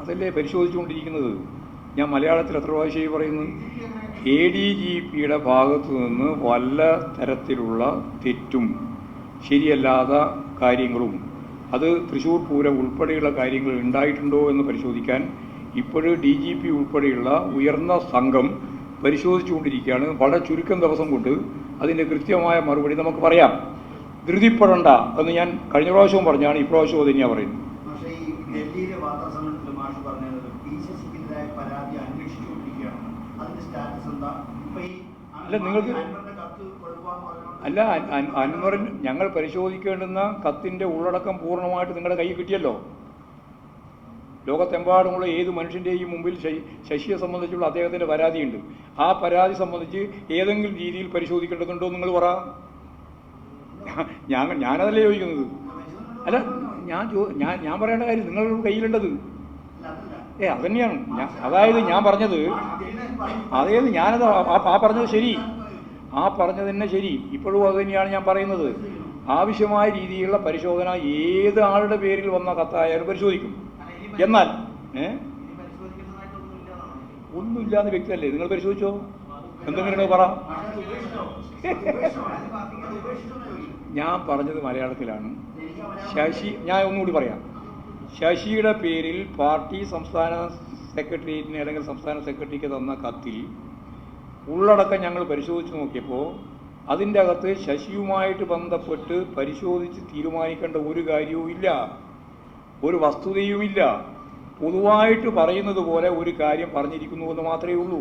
അതല്ലേ പരിശോധിച്ചുകൊണ്ടിരിക്കുന്നത്. ഞാൻ മലയാളത്തിൽ എത്ര പ്രാവശ്യമായി പറയുന്നു, ADGPയുടെ ഭാഗത്തു നിന്ന് വല്ല തരത്തിലുള്ള തെറ്റും ശരിയല്ലാത്ത കാര്യങ്ങളും അത് തൃശ്ശൂർ പൂരം ഉൾപ്പെടെയുള്ള കാര്യങ്ങൾ ഉണ്ടായിട്ടുണ്ടോ എന്ന് പരിശോധിക്കാൻ ഇപ്പോഴും DGP ഉൾപ്പെടെയുള്ള ഉയർന്ന സംഘം പരിശോധിച്ചുകൊണ്ടിരിക്കുകയാണ്. വളരെ ചുരുക്കം ദിവസം കൊണ്ട് അതിൻ്റെ കൃത്യമായ മറുപടി നമുക്ക് പറയാം. ധൃതിപ്പെടണ്ട എന്ന് ഞാൻ കഴിഞ്ഞ പ്രാവശ്യവും പറഞ്ഞാണ്, ഇപ്രാവശ്യവും അത് തന്നെയാണ് പറയുന്നത്. അല്ല, നിങ്ങൾക്ക് അല്ല, അൻവറിൻ ഞങ്ങൾ പരിശോധിക്കേണ്ടുന്ന കത്തിൻ്റെ ഉള്ളടക്കം പൂർണ്ണമായിട്ട് നിങ്ങളുടെ കയ്യിൽ കിട്ടിയല്ലോ. ലോകത്തെമ്പാടുമുള്ള ഏത് മനുഷ്യൻ്റെയും മുമ്പിൽ ശശിയെ സംബന്ധിച്ചുള്ള അദ്ദേഹത്തിൻ്റെ പരാതിയുണ്ട്. ആ പരാതി സംബന്ധിച്ച് ഏതെങ്കിലും രീതിയിൽ പരിശോധിക്കേണ്ടതുണ്ടോ നിങ്ങൾ പറ. ഞാനതല്ലേ ചോദിക്കുന്നത്. അല്ല, ഞാൻ പറയേണ്ട കാര്യം നിങ്ങളുടെ കയ്യിലുണ്ടത്. അതന്നെയാണ് അതായത് ഞാൻ പറഞ്ഞത്. അതായത് ഞാനത് ആ പറഞ്ഞത് ശരി, ആ പറഞ്ഞത് തന്നെ ശരി. ഇപ്പോഴും അത് തന്നെയാണ് ഞാൻ പറയുന്നത്. ആവശ്യമായ രീതിയിലുള്ള പരിശോധന ഏത് ആളുടെ പേരിൽ വന്ന കത്തായാലും പരിശോധിക്കും. എന്നാൽ ഒന്നുമില്ലാന്ന് വ്യക്തിയല്ലേ, നിങ്ങൾ പരിശോധിച്ചോ? എന്തെങ്കിലും പറ. ഞാൻ പറഞ്ഞത് മലയാളത്തിലാണ്. ഞാൻ ഒന്നുകൂടി പറയാം. ശശിയുടെ പേരിൽ പാർട്ടി സംസ്ഥാന സെക്രട്ടേറിയറ്റിന് അല്ലെങ്കിൽ സംസ്ഥാന സെക്രട്ടറിക്ക് തന്ന കത്തിൽ ഉള്ളടക്കം ഞങ്ങൾ പരിശോധിച്ച് നോക്കിയപ്പോൾ അതിൻ്റെ അകത്ത് ശശിയുമായിട്ട് ബന്ധപ്പെട്ട് പരിശോധിച്ച് തീരുമാനിക്കേണ്ട ഒരു കാര്യവും ഇല്ല, ഒരു വസ്തുതയുമില്ല. പൊതുവായിട്ട് പറയുന്നത് പോലെ ഒരു കാര്യം പറഞ്ഞിരിക്കുന്നു എന്ന് മാത്രമേ ഉള്ളൂ.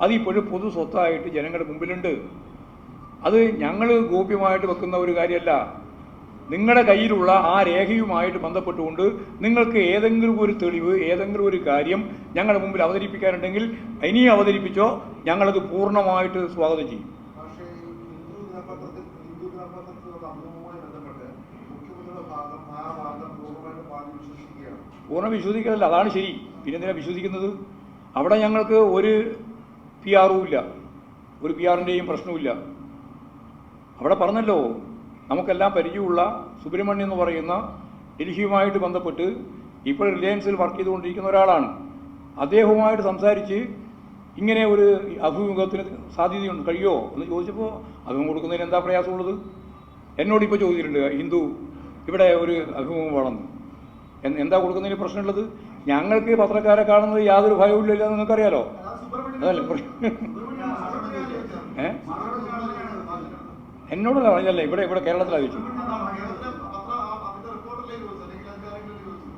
അതിപ്പോഴും പൊതു സ്വത്തായിട്ട് ജനങ്ങളുടെ മുമ്പിലുണ്ട്. അത് ഞങ്ങൾ ഗോപ്യമായിട്ട് വെക്കുന്ന ഒരു കാര്യമല്ല. നിങ്ങളുടെ കയ്യിലുള്ള ആ രേഖയുമായിട്ട് ബന്ധപ്പെട്ടുകൊണ്ട് നിങ്ങൾക്ക് ഏതെങ്കിലും ഒരു തെളിവ്, ഏതെങ്കിലും ഒരു കാര്യം ഞങ്ങളുടെ മുമ്പിൽ അവതരിപ്പിക്കാനുണ്ടെങ്കിൽ ഇനിയും അവതരിപ്പിച്ചോ, ഞങ്ങളത് പൂർണ്ണമായിട്ട് സ്വാഗതം ചെയ്യും. പൂർണ്ണ വിശ്വസിക്കുന്നതല്ല, അതാണ് ശരി. പിന്നെന്തിനാണ് വിശ്വസിക്കുന്നത്? അവിടെ ഞങ്ങൾക്ക് ഒരു PR-ഉം ഇല്ല, ഒരു PR-ൻ്റെയും പ്രശ്നവുമില്ല. അവിടെ പറഞ്ഞല്ലോ, നമുക്കെല്ലാം പരിചയമുള്ള സുബ്രഹ്മണ്യം എന്ന് പറയുന്ന ഡൽഹിയുമായിട്ട് ബന്ധപ്പെട്ട് ഇപ്പോൾ റിലയൻസിൽ വർക്ക് ചെയ്തുകൊണ്ടിരിക്കുന്ന ഒരാളാണ്. അദ്ദേഹവുമായിട്ട് സംസാരിച്ച് ഇങ്ങനെ ഒരു അഭിമുഖത്തിന് സാധ്യതയുണ്ട്, കഴിയുമോ എന്ന് ചോദിച്ചപ്പോൾ അഭിമുഖം കൊടുക്കുന്നതിന് എന്താ പ്രയാസമുള്ളത്? എന്നോടിപ്പോൾ ചോദിച്ചിട്ടുണ്ട്, ഹിന്ദു ഇവിടെ ഒരു അഭിമുഖം വേണമെന്ന്. എന്താ കൊടുക്കുന്നതിന് പ്രശ്നമുള്ളത്? ഞങ്ങൾക്ക് പത്രക്കാരെ കാണുന്നത് യാതൊരു ഭയവും ഇല്ല, നിങ്ങൾക്കറിയാലോ. അതല്ലേ എന്നോടല്ല പറഞ്ഞല്ലേ, ഇവിടെ കേരളത്തിലാണ് ചോദിച്ചു.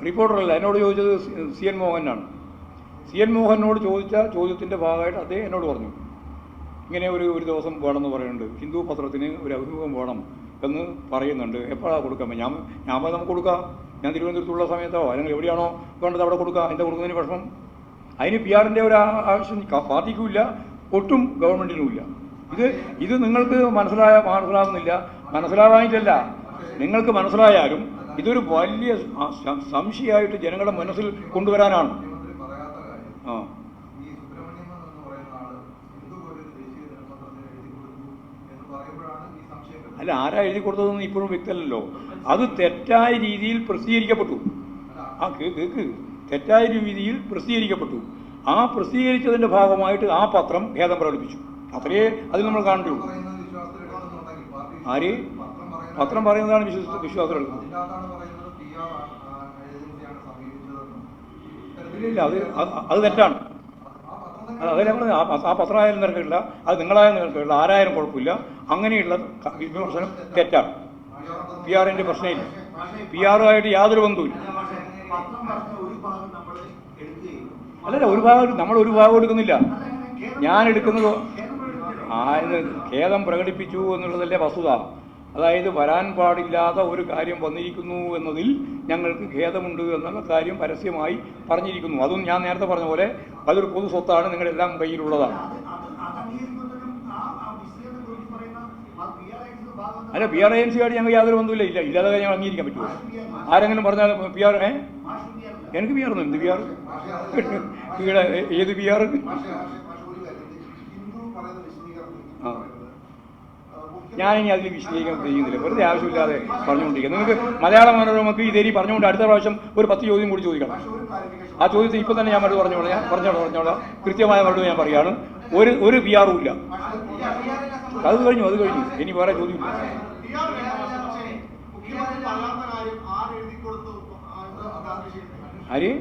റിപ്പോർട്ടറല്ല, എന്നോട് ചോദിച്ചത് CN മോഹനാണ്. CN മോഹനോട് ചോദിച്ച ചോദ്യത്തിൻ്റെ ഭാഗമായിട്ട് അദ്ദേഹം എന്നോട് പറഞ്ഞു, ഇങ്ങനെ ഒരു ദിവസം വേണമെന്ന് പറയുന്നുണ്ട്, ഹിന്ദു പത്രത്തിന് ഒരു അഭിമുഖം വേണം എന്ന് പറയുന്നുണ്ട്, എപ്പോഴാണ് കൊടുക്കാൻ? ഞാൻ നമുക്ക് കൊടുക്കാം. ഞാൻ തിരുവനന്തപുരത്തുള്ള സമയത്തോ അല്ലെങ്കിൽ എവിടെയാണോ വേണ്ടത് അവിടെ കൊടുക്കാം. എന്താ കൊടുക്കുന്നതിന് പ്രശ്നം? അതിന് PR-ൻ്റെ ഒരു ആവശ്യം പാർട്ടിക്കുമില്ല, ഒട്ടും ഗവൺമെൻറ്റിനുമില്ല. ഇത് നിങ്ങൾക്ക് മനസ്സിലാകുന്നില്ല. മനസ്സിലാവാനിട്ടല്ല, നിങ്ങൾക്ക് മനസ്സിലായാലും ഇതൊരു വലിയ സംശയമായിട്ട് ജനങ്ങളുടെ മനസ്സിൽ കൊണ്ടുവരാനാണ്. അല്ല, ആരാ എഴുതി കൊടുത്തതെന്ന് ഇപ്പോഴും വ്യക്തമല്ലല്ലോ. അത് തെറ്റായ രീതിയിൽ പ്രസിദ്ധീകരിക്കപ്പെട്ടു. കേക്ക് തെറ്റായ രീതിയിൽ പ്രസിദ്ധീകരിക്കപ്പെട്ടു. ആ പ്രസിദ്ധീകരിച്ചതിൻ്റെ ഭാഗമായിട്ട് ആ പത്രം ഖേദം പ്രകടിപ്പിച്ചു. അത്രയേ അതിൽ നമ്മൾ കാണുകയുള്ളൂ. ആര് പത്രം പറയുന്നതാണ് വിശ്വാസം എടുക്കുന്നത്? ഇല്ല, അത് തെറ്റാണ്. അതല്ലേ പറഞ്ഞത്, ആ പത്രമായാലും നിരക്കില്ല, അത് നിങ്ങളായാലും നിരക്കില്ല, ആരായാലും കുഴപ്പമില്ല. അങ്ങനെയുള്ള വിമർശനം തെറ്റാണ്. PR-ൻ്റെ പ്രശ്നമില്ല, PR-ആയിട്ട് യാതൊരു ബന്ധവുമില്ല. അല്ലല്ല, നമ്മൾ ഒരു ഭാഗം എടുക്കുന്നില്ല. ഞാൻ എടുക്കുന്നത് ഖേദം പ്രകടിപ്പിച്ചു എന്നുള്ളതല്ലേ വസ്തുത. അതായത് വരാൻ പാടില്ലാത്ത ഒരു കാര്യം വന്നിരിക്കുന്നു എന്നതിൽ ഞങ്ങൾക്ക് ഖേദമുണ്ട് എന്നുള്ള കാര്യം പരസ്യമായി പറഞ്ഞിരിക്കുന്നു. അതും ഞാൻ നേരത്തെ പറഞ്ഞ പോലെ അതൊരു പൊതു സ്വത്താണ്, നിങ്ങളെല്ലാം കയ്യിലുള്ളതാണ്. അല്ല, PR ഏജൻസിയായിട്ട് ഞങ്ങൾ യാതൊരു ബന്ധമില്ല. ഇല്ലാതെ ഞങ്ങൾ അംഗീകരിക്കാൻ പറ്റുമോ? ആരെങ്കിലും പറഞ്ഞാൽ PR എനിക്ക് PR ഒന്നും എന്ത് PR? ഏത് PR? ഞാനിനി അതിൽ വിശദീകരിക്കാൻ ഉദ്ദേശിക്കുന്നില്ല. വെറുതെ ആവശ്യമില്ലാതെ പറഞ്ഞുകൊണ്ടിരിക്കുക. നിങ്ങൾക്ക് മലയാള മനോരമക്ക് ഇതേരി പറഞ്ഞുകൊണ്ട് അടുത്ത പ്രാവശ്യം ഒരു 10 ചോദ്യം കൂടി ചോദിക്കണം. ആ ചോദ്യത്തിൽ ഇപ്പം തന്നെ ഞാൻ മറുപടി പറഞ്ഞോളാം. കൃത്യമായ മറുപടി ഞാൻ പറയുകയാണ്. ഒരു PR ഇല്ല. അത് കഴിഞ്ഞു. ഇനി വേറെ ചോദ്യമില്ല. ആര്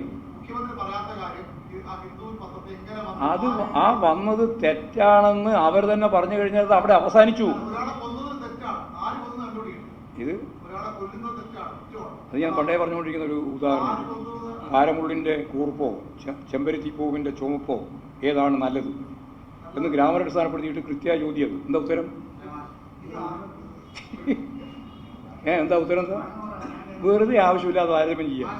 അത് വന്നത് തെറ്റാണെന്ന് അവർ തന്നെ പറഞ്ഞു കഴിഞ്ഞാൽ അവിടെ അവസാനിച്ചു. ഇത് അത് ഞാൻ പണ്ടേ പറഞ്ഞുകൊണ്ടിരിക്കുന്ന ഒരു ഉദാഹരണം. കാരമുള്ളിൻ്റെ കൂർപ്പോ ചെമ്പരത്തിപ്പൂവിൻ്റെ ചുമപ്പോ ഏതാണ് നല്ലത് എന്ന് ഗ്രാമർ അടിസ്ഥാനപ്പെടുത്തിയിട്ട് കൃത്യമായ ചോദ്യം. എന്താ ഉത്തരം? എന്താ ഉത്തരം? എന്താ? വെറുതെ ആവശ്യമില്ലാതെ താരതമ്യം ചെയ്യാം.